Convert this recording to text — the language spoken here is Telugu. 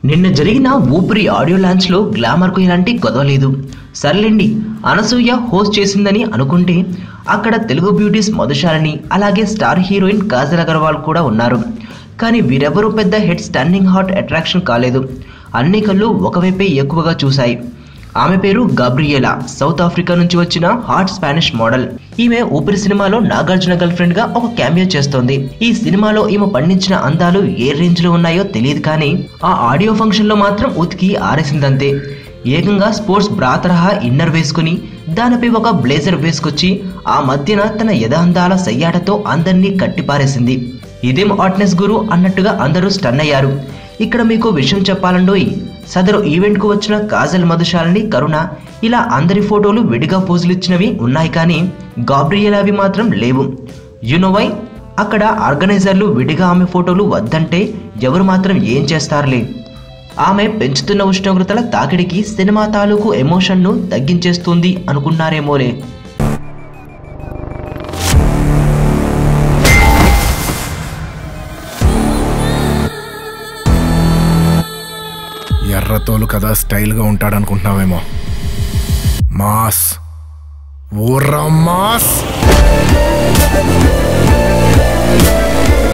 నిన్న జరిగిన ఊపిరి ఆడియో లాంచ్ లో గ్లామర్ కు ఎలాంటి కొదవలేదు. సర్లేండి, అనసూయ హోస్ట్ చేసిందని అనుకుంటే అక్కడ తెలుగు బ్యూటీస్ మధుశాలిని అలాగే స్టార్ హీరోయిన్ కాజల్ అగర్వాల్ కూడా ఉన్నారు. కానీ వీరెవరూ పెద్ద హెడ్ స్టన్నింగ్ హాట్ అట్రాక్షన్ కాలేదు. అన్ని కళ్ళు ఒకవైపే ఎక్కువగా చూశాయి. ఆమె పేరు గాబ్రియేలా, సౌత్ ఆఫ్రికా నుంచి వచ్చిన హాట్ స్పానిష్ మోడల్. ఈమె ఊపిరి సినిమాలో నాగార్జున గర్ల్ ఫ్రెండ్ గా ఒక క్యామియో చేస్తోంది. ఈ సినిమాలో ఈమె పండించిన అందాలు ఏ రేంజ్ లో ఉన్నాయో తెలియదు, కానీ ఆ ఆడియో ఫంక్షన్ లో మాత్రం ఉతికి ఆరేసిందంతే. ఏకంగా స్పోర్ట్స్ బ్రా తరహా ఇన్నర్ వేసుకుని దానిపై ఒక బ్లేజర్ వేసుకొచ్చి ఆ మధ్యన తన యథాందాల సయ్యాటతో అందరినీ కట్టిపారేసింది. ఇదేం హాట్నెస్ గురు అన్నట్టుగా అందరూ స్టన్ అయ్యారు. ఇక్కడ మీకు విషయం చెప్పాలండోయ్, సదరు ఈవెంట్ కు వచ్చిన కాజల్, మధుశాలిని, కరుణ ఇలా అందరి ఫోటోలు విడిగా పోజులు ఇచ్చినవి ఉన్నాయి, కానీ గాబ్రియేలావి మాత్రం లేవు. No why? అక్కడ ఆర్గనైజర్లు విడిగా ఆమె ఫోటోలు వద్దంటే ఎవరు మాత్రం ఏం చేస్తారులే. ఆమె పెంచుతున్న ఉష్ణోగ్రతల తాకిడికి సినిమా తాలూకు ఎమోషన్ను తగ్గించేస్తుంది అనుకున్నారేమోలే. ఎర్రతోలు కదా స్టైల్గా ఉంటాడనుకుంటున్నావేమో. Mass, ఊర్రా mass.